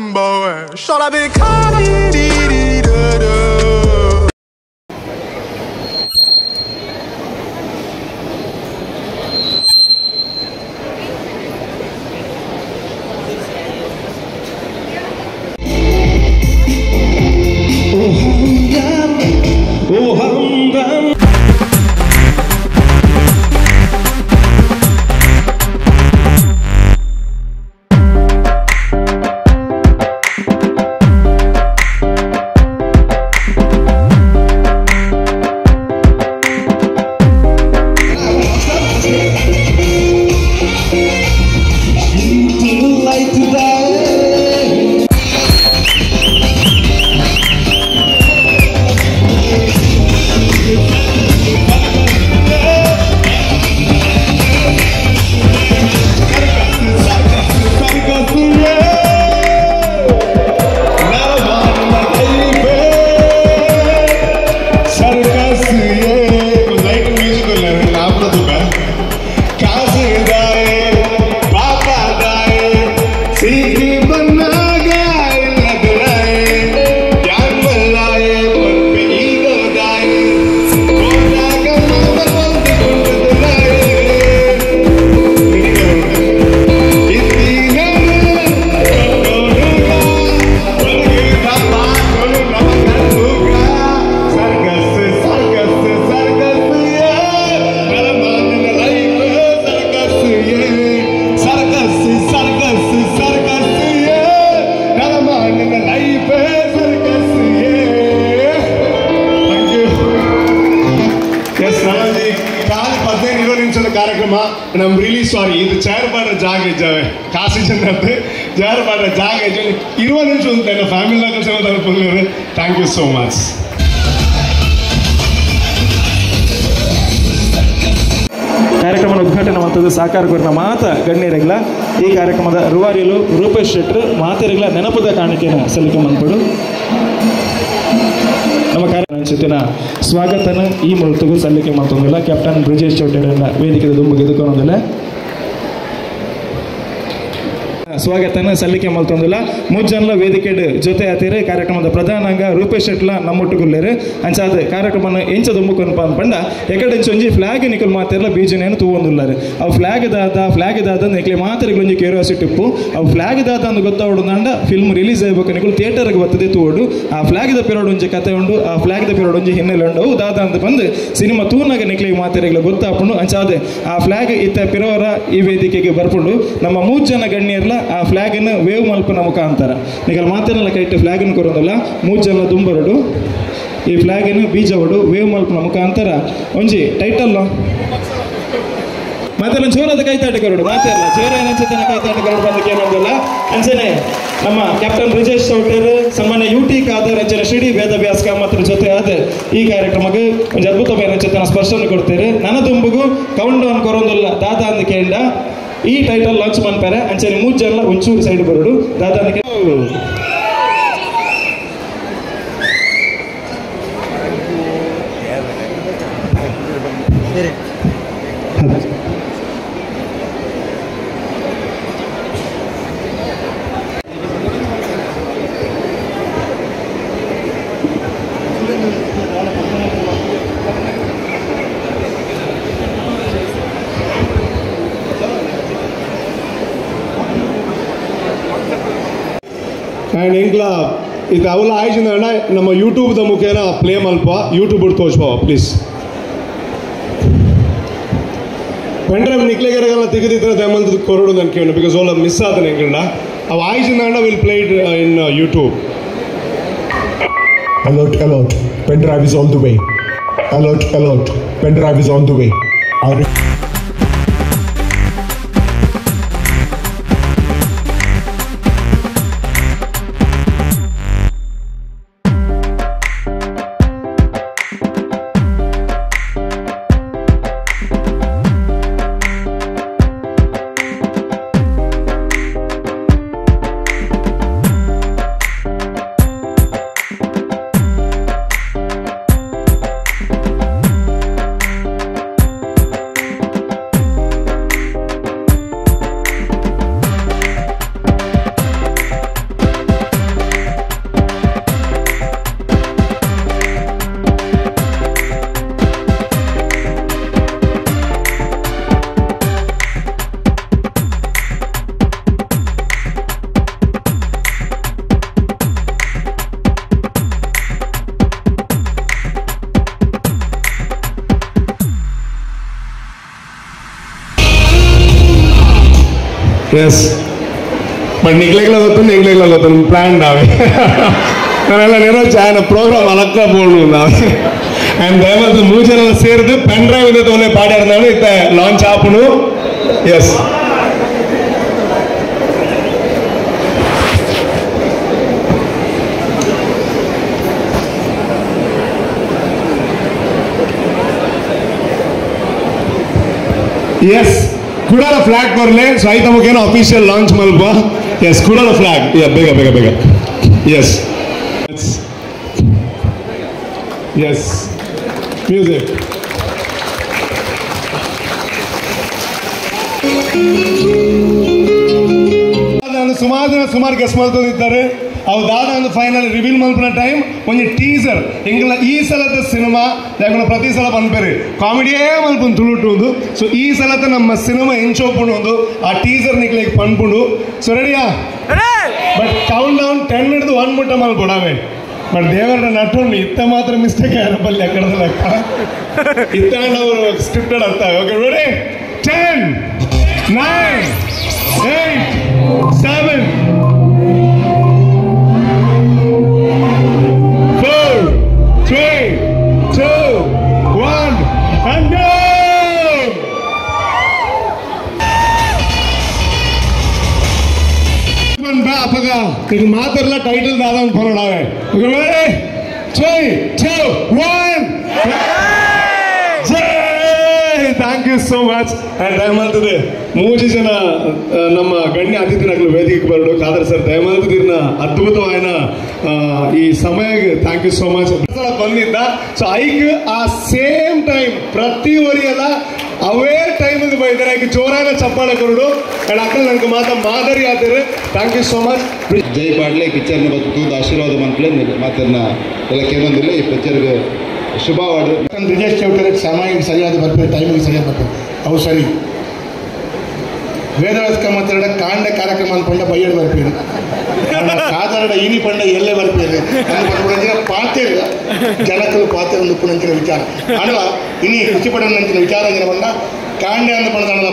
Lambo. Shot I been caught. And I'm really sorry. This chair bada jaage jave. Kasi jannate chair bada jaage jave. Irvan inchu unta family la kalse madanu pullere. Thank you so much. ಕಾರ್ಯಕ್ರಮದ ಉದ್ಘಾಟನೆ ಮಾಡುತ್ತದೆ ಸಾಕಾರ ಗುರುನ ಮಾತ ಗಣ್ಯರಿಗಳ ಈ ಕಾರ್ಯಕ್ರಮದ ರೂವಾರಿಯಲು ರೂಪೇಶ್ ಶೆಟ್ಟರು ಮಾತೆರಿಗಳ ನೆನಪದ ಕಾಣಿಕೆಯನ್ನು ಸಲ್ಲಿಕೆ ಮಾಡ್ಕೊಡು ನಮ್ಮ ಕಾರ್ಯಕ್ರಮ ಸ್ವಾಗತನ ಈ ಮೂಲಕ ಸಲ್ಲಿಕೆ ಮಾಡ್ತಂದಿಲ್ಲ ಕ್ಯಾಪ್ಟನ್ ಬ್ರಿಜೇಶ್ ಚೌಟೇರನ್ನ ವೇದಿಕೆ ದುಂಬಿಗೆ ಎದುಕೊಂದಿಲ್ಲ ಸ್ವಾಗತನ ಸಲ್ಲಿಕೆ ಮಾಡ್ತಂದಿಲ್ಲ ಮೂಜನ್ಲ ವೇದಿಕೆ ಜೊತೆ ಆತೀರಿ ಕಾರ್ಯಕ್ರಮದ ಪ್ರಧಾನಾಂಗ ರೂಪೇಶ್ ಶೆಟ್ಲ ನಮ್ಮೊಟ್ಟುಗುಲ್ಲೇರು ಅಂಚಾದ ಕಾರ್ಯಕ್ರಮನ ಎಂಚ ದುಂಬುಕೊಂಡು ಪಂಡ ಎಕಡೆ ಒಂಜಿ ಫ್ಲಾಗ್ ನಿಕಲ್ ಮಾತಿರಲ್ಲ ಬೀಜನೇನು ತೂವೊಂದುಲ್ಲಾರು ಅವು ಫ್ಲಾಗ್ ದಾದ ನಿಕ್ಲೆ ಮಾತಿರಗಳೊಂಜಿ ಕ್ಯೂರಿಯಾಸಿಟಿ ಇಪ್ಪು ಅವು ಫ್ಲಾಗ್ ದಾದ ಅಂತ ಗೊತ್ತಾವಡುಂದ ಫಿಲ್ಮ್ ರಿಲೀಸ್ ಆಗಬೇಕು ನಿಕಲು ಥಿಯೇಟರ್ಗೆ ಬರ್ತದೆ ತೂವಡು ಆ ಫ್ಲಾಗ್ ದ ಪಿರಿಯಡ್ ಒಂಜಿ ಕತೆ ಉಂಡು ಆ ಫ್ಲಾಗ್ ದ ಪಿರಿಯಡ್ ಒಂಜಿ ಹಿನ್ನೆಲೆ ಉಂಡು ಅವು ದಾದ ಅಂತ ಬಂದು ಸಿನಿಮಾ ತೂನಾಗ ನಿಕ್ಲೆ ಮಾತಿರಗಳು ಗೊತ್ತಾಪುಂಡು ಅಂಚಾದ ಆ ಫ್ಲಾಗ್ ಇತ್ತ ಪಿರೋರ ಈ ವೇದಿಕೆಗೆ ಬರ್ಪುಂಡು ನಮ್ಮ 3 ಜನ ಗಣ್ಯರ್ಲ ಆ ಫ್ಲಾಗನ್ನು ವೇವ್ ಮಲ್ಪನ ಮುಖಾಂತರ ನಿಗಲ್ ಮಾತೇನೆಲ್ಲ ಕೈಟ್ ಫ್ಲಾಗನ್ನು ಕೊರೋದಲ್ಲ 3 ಜನ ದುಂಬರಡು ಈ ಫ್ಲಾಗನ್ನು ಬೀಜವಡು ವೇವ್ ಮಲ್ಪನ ಮುಖಾಂತರ ಒಂಜಿ ಟೈಟಲ್ ಮಾತೆಲ್ಲ ಜೋರಾದ ಕೈತಾಟಕರಡು ಮಾತೆಲ್ಲ ಜೋರ ಏನಂಚತನ ಕೈತಾಟಕರಡು ಬಂದು ಕೇಳೋದಲ್ಲ ಅಂಚನೆ ನಮ್ಮ ಕ್ಯಾಪ್ಟನ್ ಬ್ರಿಜೇಶ್ ಚೌಟೇರ್ ಸನ್ಮಾನ್ಯ UT ಖಾದರ್ ಅಂಚನೆ ಶಿಡಿ ವೇದವ್ಯಾಸ ಕಾಮತ್ರ ಜೊತೆ ಆದ ಈ ಕಾರ್ಯಕ್ರಮಕ್ಕೆ ಒಂದು ಅದ್ಭುತమైన ಅಂಚತನ ಸ್ಪರ್ಶವನ್ನು ಕೊಡ್ತೇವೆ ನನ್ನ ದುಂಬುಗು ಕೌಂಟ್ ಡೌನ್ ಕೊರೋದಲ್ಲ ದಾದಾ ಅಂದ ಕೇಂಡ ಈ ಟೈಟಲ್ ಲಾಂಚ್ ಮಾಡ್ತಾರೆ ಅಂಚನೆ 3 ಜನ ಒಂಚೂರು ಸೈಡ್ ಬರೋಡು ದಾದಾ ಅಂದ And Ingla, if I will ask you, ನಮ್ಮ YouTube ದ ಮುಖೇನ ಪ್ಲೇ ಮಲ್ಪ YouTube ತೋರಿಸ್ಬೋ ಪ್ಲೀಸ್ ಪೆಂಡ್ರೈವ್ ನಿಕ್ಲೆಗೆರೆಲ್ಲ ತೆಗೆದಿದ್ರೆ ದಯಮಂತ ಕೊರಡು ನಾನು ಕೇಳಿ ಬಿಕಾಸ್ ಓಲ ಮಿಸ್ ಆದ ನಿಂಗಣ್ಣ ಅವು ಆಯ್ಸಿಂದ will play it in YouTube. Alert, pendrive is on the way. Alert, pendrive is on the way. Yes but ನಿಗ್ಲೆಗ್ಲ ಪ್ಲಾನ್ ನಾವೇ ನಾನೆಲ್ಲ ನೆರೋಚ ఆయన ప్రోగ్రామ్ అలక్క పోను నావే అండ్ దయమంతు మూజనల సేర్దు పెన్ డ్రైవ్ ఇదే తోనే పాడారు ఇత లాంచ్ ఆపును ఎస్ ಎಸ್ ಕುಡಲ ಫ್ಲಾಗ್ ಕೊರ್ಲೆ ಸೊ ಐತ ಮುಖೇನ ಅಫಿಷಿಯಲ್ ಲಾಂಚ್ ಮಲ್ಪ ಎಸ್ ಕುಡಲ ಫ್ಲಾಗ್ ಬೇಗ ಎಸ್ ಎಸ್ ಮ್ಯೂಸಿಕ್ ಸುಮಾರು ಗೆಸ್ ಮಾಡ್ಕೊಂಡಿದ್ದಾರೆ ಅವು ದಾದ ಫೈನಲ್ ರಿವೀಲ್ ಮಲ್ಪನ ಟೈಮ್ ಒಂದು ಟೀಸರ್ ಎಂಗಳ ಈ ಸಲದ ಸಿನಿಮಾ ಯಾಕಂದ್ರೆ ಪ್ರತಿ ಸಲ ಬಂದ್ಬೇರಿ ಕಾಮಿಡಿಯೇ ಮಲ್ಪನ್ ತುಳುಟುವುದು ಸೊ ಈ ಸಲದ ನಮ್ಮ ಸಿನಿಮಾ ಎಂಚೋಪುಣು ಆ ಟೀಸರ್ ನಿಕ್ಲಿಗೆ ಪನ್ಪುಂಡು ಸೊ ರೆಡಿಯಾ ಬಟ್ ಕೌಂಟ್ ಡೌನ್ 10 ಹಿಡಿದು 1 ಮುಟ್ಟ ಮಲ್ಪೊಡಾವೆ ಬಟ್ ದೇವರ ನಟುಂಡು ಇತ್ತ ಮಾತ್ರ ಮಿಸ್ಟೇಕ್ ಯಾರಪ್ಪಲ್ಲಿ ಅಕ್ಕಡದ ಲೆಕ್ಕ ಇತ್ತ ಅವರು ಸ್ಕ್ರಿಪ್ಟೆಡ್ ಅರ್ಥ ಓಕೆ ರೆಡಿ 10 9 8 7 4 3 2 1 and go ಅಪ್ಪಗ ಈಗ ಮಾತಾಡಲ್ಲ ಟೈಟಲ್ ದಾದ ಬರೋಣಾವೆ ಜೈ 2 1 thank you so much and ದಯಮಾಡ್ತದೆ 3 ಜನ ನಮ್ಮ ಗಣ್ಯ ಅತಿಥಿಗಳು ವೇದಿಕೆಗೆ ಬರಡು ಖಾದರ್ ಸರ್ ದಯಮಾಡ್ತಿದ್ದೀರ ಅದ್ಭುತವಾದ ಈ ಸಮಯಕ್ಕೆ ಥ್ಯಾಂಕ್ ಯು ಸೋ ಮಚ್ ಬಂದಿದ್ದ ಸೊ ಐಕ್ ಆ ಸೇಮ್ ಟೈಮ್ ಪ್ರತಿ ಒರಿಯಲ್ಲ ಅವೇ ಟೈಮಿಗೆ ಬೈದಾರೆ ಐಕ್ ಜೋರಾದ ಚಪ್ಪಾಳೆ ಕೊರಡು ಅಂಡ್ ಅಕ್ಕ ನನಗೆ ಮಾದರಿ ಆದ್ರೆ ಥ್ಯಾಂಕ್ ಯು ಸೋ ಮಚ್ ಜೈ ಪಾಡ್ಲೆ ಪಿಕ್ಚರ್ನ ಬತ್ತು ಆಶೀರ್ವಾದ ಮಂತ್ಲೆ ಮಾತನ್ನ ಎಲ್ಲ ಕೇಳೋದಿಲ್ಲ ಈ ಪಿಕ್ಚರ್ಗೆ ಶುಭವಾಡು ಬ್ರಿಜೇಶ್ ಚೌಟರಿಗೆ ಸಮಯಕ್ಕೆ ಸರಿಯಾದ ಬರ್ಬೇಕು ಟೈಮಿಗೆ ಸರಿಯಾದ ಬರ್ಬೇಕು ಅವು ಸರಿ ವೇದವ್ಯಾಸ ಮಾತಾಡ ಕಾಂಡ ಕಾರ್ಯಕ್ರಮ ಅಂದ್ಕೊಂಡ ಬೈಯಡ್ ಬರ್ಪೇರು ಸಾಧಾರಣ ಈನಿ ಪಂಡ ಎಲ್ಲೇ ಬರ್ಪೇರು ಪಾತೇರು ಜನಕಲು ಪಾತೇರು ಉಪ್ಪುನಂಚಿನ ವಿಚಾರ ಅಲ್ಲ ಇನಿ ಖುಷಿ ಪಡೋನಂಚಿನ ವಿಚಾರ ಬಂದ ಕಾಂಡೆ ಅಂದ ಪಡೆದ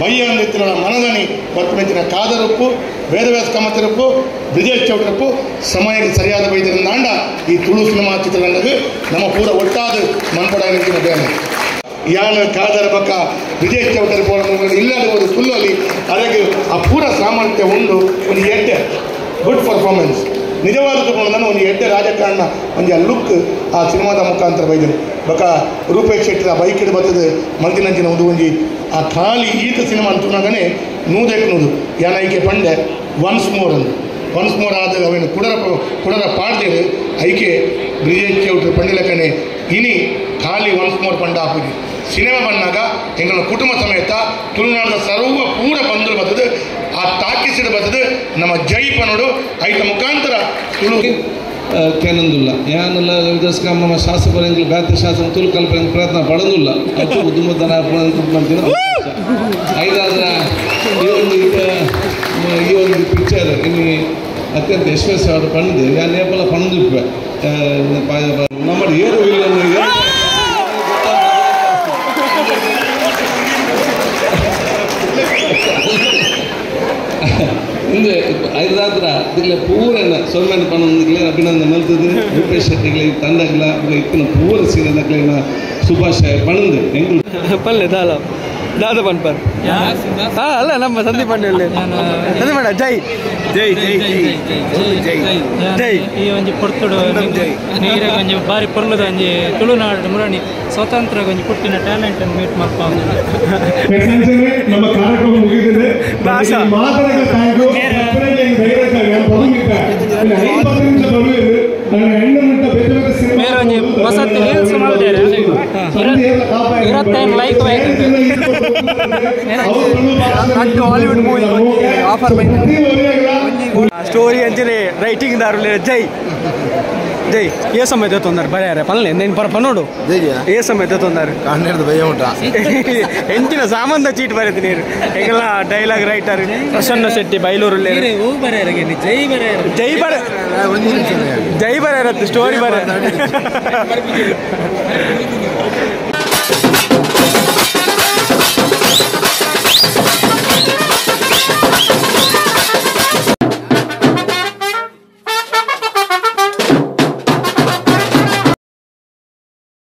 ಬಯ್ಯ ಅಂದಿತ್ತಿನ ಮನದನಿ ಬರ್ಪುನಂಚಿನ ಕಾದರಪ್ಪು ವೇದವ್ಯಾಸ ಕಮತರಪ್ಪು ಬ್ರಿಜೇಶ್ ಚೌಟರಪ್ಪು ಸಮಯಕ್ಕೆ ಸರಿಯಾದ ಬೈದರಿಂದಾಂಡ ಈ ತುಳು ಸಿನಿಮಾ ಚಿತ್ರರಂಗಕ್ಕೆ ನಮ್ಮ ಪೂರ ಒಟ್ಟಾದ ಮನ್ಪಡಾನಿಂಚಿನ ಬೇನೆ ಯಾನ ಕಾದರ ಪಕ್ಕ ಬ್ರಿಜೇಶ್ ಚೌಟರಿ ಪೋಡ ಇಲ್ಲದ ಒಂದು ಫುಲ್ಲಲ್ಲಿ ಅದಕ್ಕೆ ಆ ಪೂರ ಸಾಮರ್ಥ್ಯ ಉಂಡು ಒಂದು ಎಡ್ಡೆ ಗುಡ್ ಪರ್ಫಾರ್ಮೆನ್ಸ್ ನಿಜವಾದ ತಗೊಂಡು ಒಂದು ಎಡ್ಡೆ ರಾಜಕಾರಣ ಒಂದು ಆ ಲುಕ್ ಆ ಸಿನಿಮಾದ ಮುಖಾಂತರ ಬೈದರು ಬಕ ರೂಪೇಶ್ ಶೆಟ್ಟಿ ಆ ಬೈಕ್ ಹಿಡಿದು ಬರ್ತದೆ ಮಲ್ತಿನಂಚಿನ ಒಂದು ಒಂಜಿ ಆ ಖಾಲಿ ಈತ ಸಿನಿಮಾ ಅಂತುನಾಗನೇ ನೂದು ಯಾನೈಕೆ ಪಂಡೆ ಒನ್ಸ್ ಮೋರ್ ಆದ ಅವೇನು ಕುಡರ ಪಾಡ್ದೇರು ಐಕೆ ಬ್ರಿಜೇಶ್ ಚೌಟ್ರಿ ಪಂಡಿಲಕ್ಕನೆ ಇನಿ ಖಾಲಿ ಒನ್ಸ್ ಮೋರ್ ಪಂಡ ಹಾಕುದು ಸಿನಿಮಾ ಬಂದಾಗ ಎಂಗಳ ಕುಟುಂಬ ಸಮೇತ ತುಳುನಾಡಿನ ಸರ್ವ ಪೂರ ಬಂದರು ಬರ್ತದೆ ಆ ಟಾಕಿಸಿದ ಬರ್ತದೆ ನಮ್ಮ ಜೈಪನೋಡು ಐತ ಮುಖಾಂತರ ತುಳು ಕೇನಂದುಲ್ಲ ಯಾನಲ್ಲ ವಿದಸ್ಕಮ್ಮ ಶಾಸ್ತ್ರ ಬ್ಯಾತ ಶಾಸ್ತ್ರ ತುಳು ಕಲ್ಪನೆ ಪ್ರಯತ್ನ ಪಡೋದಿಲ್ಲ ಅದು ಉದ್ಯಮದನ ಮಾಡ್ತೀನಿ ಐದಾದ್ರ ಈ ಒಂದು ಪಿಕ್ಚರ್ ಇನ್ನು ಅತ್ಯಂತ ಯಶಸ್ವಿ ಪಂದು ಯಾನ್ ನೇಪಲ ಪಣದಿಪ್ಪೆ ನಮ್ಮ ಏರು ಇಲ್ಲ ಇಂದು ಐದಾದ್ರ ಇದಿಲ್ಲ ಪೂರನ ಸೊಮ್ಮೆನ ಪಣದಿಗ್ಲೆ ಅಭಿನಂದನೆ ಮಲ್ತದೆ ರೂಪೇಶ್ ಶೆಟ್ಟಿಗ್ಲೆ ತಂಡಗ್ಲ ಇತ್ತಿನ ಪೂರ ಸೀನದಗ್ಲೇನ ಶುಭಾಶಯ ಪಣದು ಹೆಂಗ್ ಪಲ್ಲೆ ದಾದ ಪನ್ಪರ್ ಅಲ್ಲ ನಮ್ಮ ಸಂದೀಪ್ ಪಂಡ್ಯಲ್ಲಿ ಸಂದೀಪ್ ಪಂಡ ಜೈ ಜೈ ಜೈ ಜೈ ಜೈ ಈ ಒಂಜಿ ಪೊರ್ತುಡು ನೀರಾಗ ಒಂಜಿ ಬಾರಿ ಪೊರ್ಲದ ಒಂಜಿ ತುಳುನಾಡು ಮುರಣಿ ಸ್ವತಂತ್ರ ಒಂಜಿ ಪುಟ್ಟಿನ ಟ್ಯಾಲೆಂಟ್ ಅನ್ನು ಮೀಟ್ ಮಾಡ್ತಾ ನಮ್ಮ ಕಾರ್ಯಕ್ರಮ ಮುಗಿದಿದೆ ಬೇರೆ ಒಂಜಿ ವಸತಿ ರೀಲ್ಸ್ ಮಾಡಿದ್ದಾರೆ 25 like Hollywood movie offer story ಅಂಚನೆ ರೈಟಿಂಗ್ ದಾರು ಜೈ ಜೈ ఏ సమయం తెతున్నారు బరే పనులు నేను పనుడు ఏ సమయం తెతున్నారు ಎಂಚಿನ ಸಾಮಾನ್ದ ಚೀಟ್ ಬರೀತಿ ನೀರು ಹೆಂಗೆಲ್ಲ ಡೈಲಾಗ್ ರೈಟರ್ ಪ್ರಸನ್ನ ಶೆಟ್ಟಿ ಬೈಲೂರು ಜೈ ಬರ ಸ್ಟೋರಿ ಬರ